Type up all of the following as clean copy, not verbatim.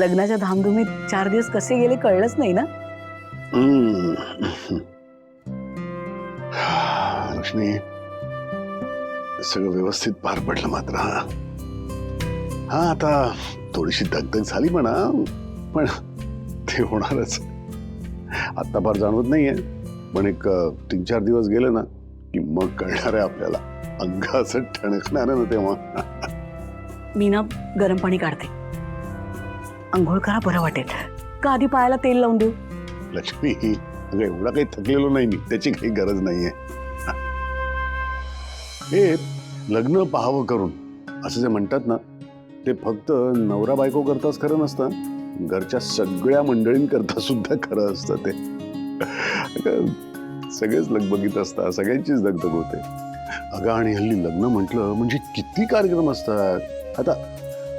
लग्नाच्या धामधुमीत 4 दिवस कसे गेले कळलंच नाही ना. लक्ष्मी, सगळं व्यवस्थित पार पडलं मात्र. हा आता थोडीशी दगदग झाली म्हणा, पण ते होणारच. आता फार जाणवत नाहीये, पण एक 3-4 दिवस गेले ना की मग कळणार आहे आपल्याला. अंग असं ठणकणार आहे ना तेव्हा. मी ना गरम पाणी काढते, अंघोळ करा, बरं वाटेल. का आधी पायाला तेल लावून देऊ? लक्ष्मी, अगं एवढा काही थकलेलो नाही मी, त्याची काही गरज नाहीये. हे लग्न पाहावं करून असं जे म्हणतात ना, ते फक्त नवरा बायको करताच खरं नसतं, घरच्या सगळ्या मंडळींकरता सुद्धा खरं असतं ते. सगळेच लगबगीत असतात, सगळ्यांचीच दगदग होते. अगं आणि हल्ली लग्न म्हटलं म्हणजे किती कार्यक्रम असतात. आता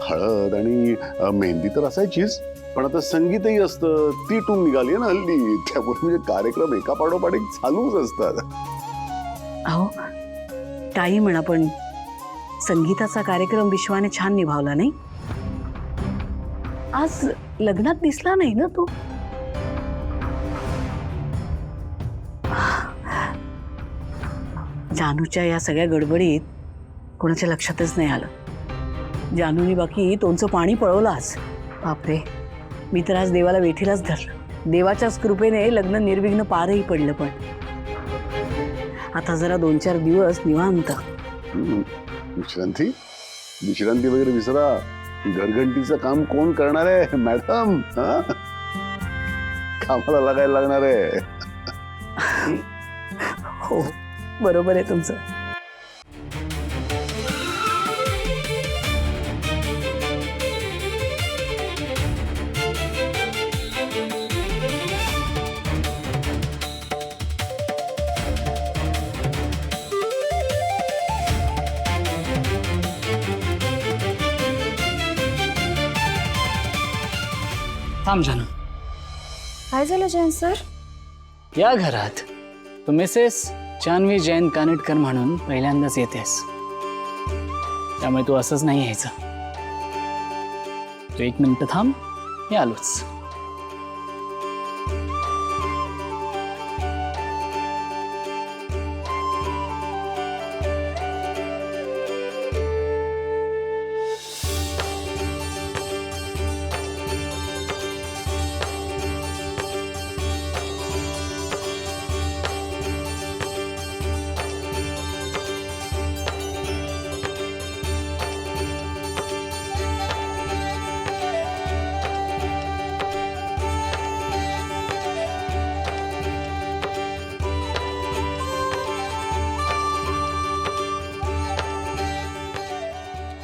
हळद आणि मेहंदी तर असायचीच, पण आता संगीतही असतं, ती टून निघाली ना हल्ली. त्यामुळे म्हणजे कार्यक्रम एका पाठोपाठ एक चालूच असतात. अहो ताई म्हणा, पण संगीताचा कार्यक्रम विश्वाने छान निभावला नाही. आज लग्नात दिसला नाही ना तो. जानूच्या या सगळ्या गडबडीत कोणाच्या लक्षातच नाही आलं. जानूनी बाकी तोंडचं पाणी पळवलं आज. बापरे, मी तर आज देवाला वेठीलाच धरलं. देवाच्याच कृपेने लग्न निर्विघ्न पारही पडलं. पण आता जरा 2-4 दिवस निवांत. विश्रांती विश्रांती वगैरे विसरा. घरघंटीचं काम कोण करणार आहे मॅडम? कामाला लागायला लागणार आहे. हो, बरोबर आहे तुमचं. थांब जानू. काय झालं जयंत सर? या घरात तू मिसेस जानवी जयंत कानेटकर म्हणून पहिल्यांदाच येतेस, त्यामुळे तू असंच नाही यायचं. तू 1 मिनिट थांब, मी आलोच.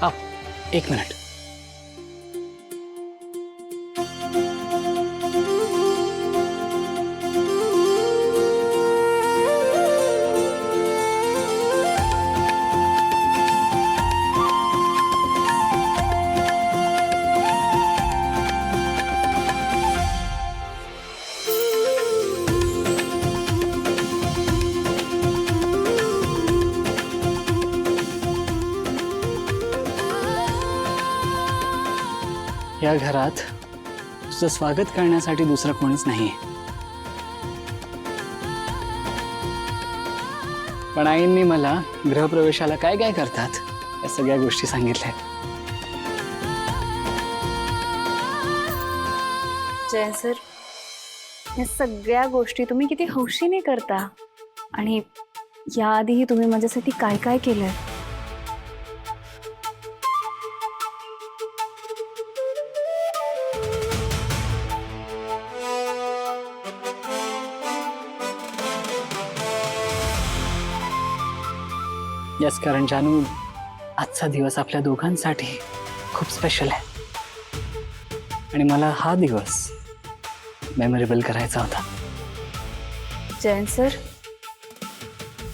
आ, 1 मिनिट. या घरात तुझं स्वागत करण्यासाठी दुसरं कोणीच नाहीये. पण आईंनी मला गृहप्रवेशाला काय काय करतात या सगळ्या गोष्टी सांगितल्या. जयंत सर, या सगळ्या गोष्टी तुम्ही किती हौशीने करता, आणि याआधीही तुम्ही माझ्यासाठी काय काय केलंय. यस, कारण जानू, आजचा दिवस आपल्या दोघांसाठी खूप स्पेशल आहे आणि मला हा दिवस मेमोरेबल करायचा होता. जयंत सर,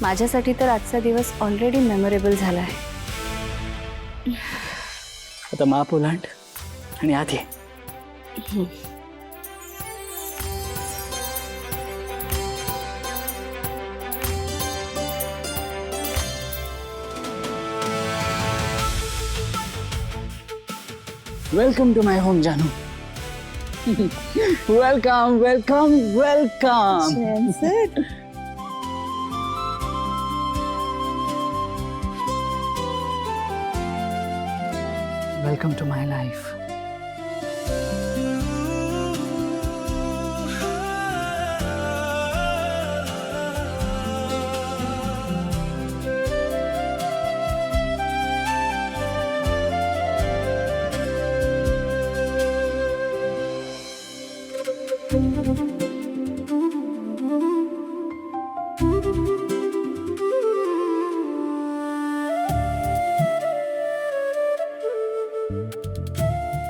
माझ्यासाठी तर आजचा दिवस ऑलरेडी मेमोरेबल झाला आहे. आता माप ओलांड आणि आत ये. वेलकम टू माय होम जानू. Welcome welcome welcome. Welcome to my life.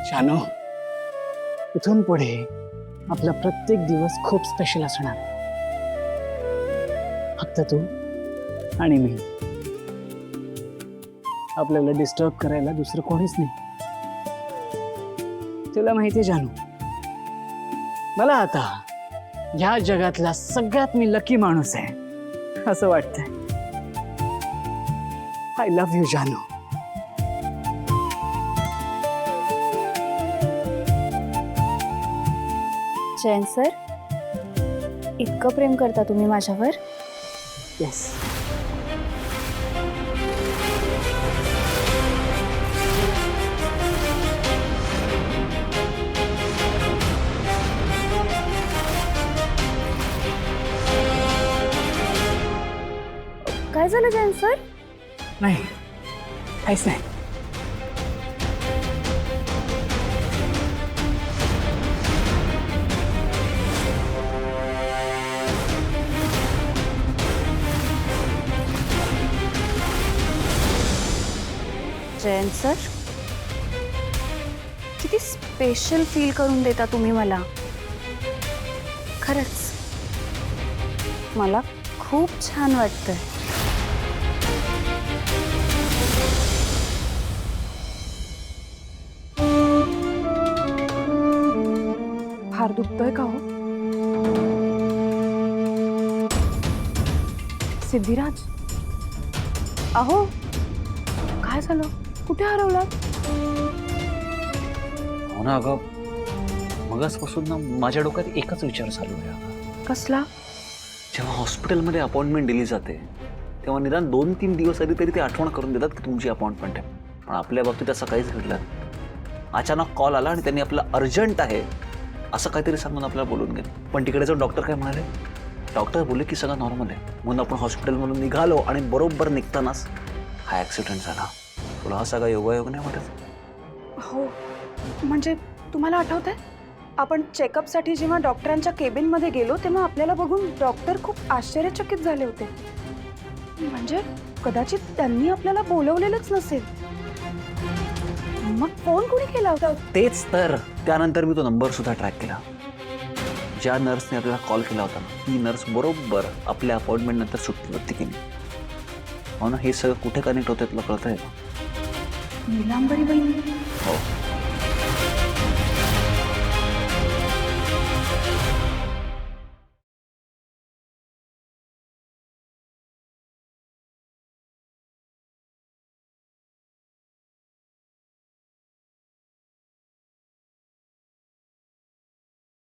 Shanu, इथून पुढे आपला प्रत्येक दिवस खूप स्पेशल असणार. फक्त तू आणि मी. आपल्याला डिस्टर्ब करायला दुसरं कोणीच नाही. तुला माहिती जानू, मला आता ह्या जगातला सगळ्यात मी लकी माणूस आहे असं वाटतंय. आय लव्ह यू जानू. जयंत सर, इतकं प्रेम करता तुम्ही माझ्यावर? येस. काय झालं जयंत सर? नाही, काहीच नाही. जयंत सर, किती स्पेशल फील करून देता तुम्ही मला. खरंच मला खूप छान वाटतंय. फार दुखतोय का हो सिद्धिराज? अहो, काय झालं? कुठे हरवलात? हो ना अगं, मगाचपासून ना माझ्या डोक्यात एकच विचार चालू आहे अगं. कसला? जेव्हा हॉस्पिटलमध्ये अपॉइंटमेंट दिली जाते तेव्हा निदान 2-3 दिवस आधी तरी ते आठवण करून देतात की तुमची अपॉइंटमेंट आहे. पण आपल्या बाबतीत असं काहीच घडलं. अचानक कॉल आला आणि त्यांनी आपलं अर्जंट आहे असं काहीतरी सांगून आपल्याला बोलून गेलं. पण तिकडे जाऊन डॉक्टर काय म्हणाले? डॉक्टर बोलले की सगळं नॉर्मल आहे. म्हणून आपण हॉस्पिटलमधून निघालो आणि बरोबर निघतानाच हा ॲक्सिडेंट झाला. तुला हा सगळा योगायोग नाही वाटत? हो, म्हणजे तुम्हाला आठवतंय आपण चेकअपसाठी जेव्हा डॉक्टरांच्या केबिनमध्ये गेलो तेव्हा आपल्याला बघून डॉक्टर खूप आश्चर्यचकित झाले होते. म्हणजे कदाचित त्यांनी आपल्याला बोलवलेलंच नसेल. मग फोन कोणी केला होता? तेच तर. त्यानंतर मी तो नंबर सुद्धा ट्रॅक केला. ज्या नर्सने आपल्याला कॉल केला होता ना, ती नर्स बरोबर आपल्या अपॉइंटमेंट नंतर सुट्टी होती की नाही. हो ना, हे सगळं कुठे कनेक्ट होतं तुला कळतंय का? नीलांबरी बहिणी. हो.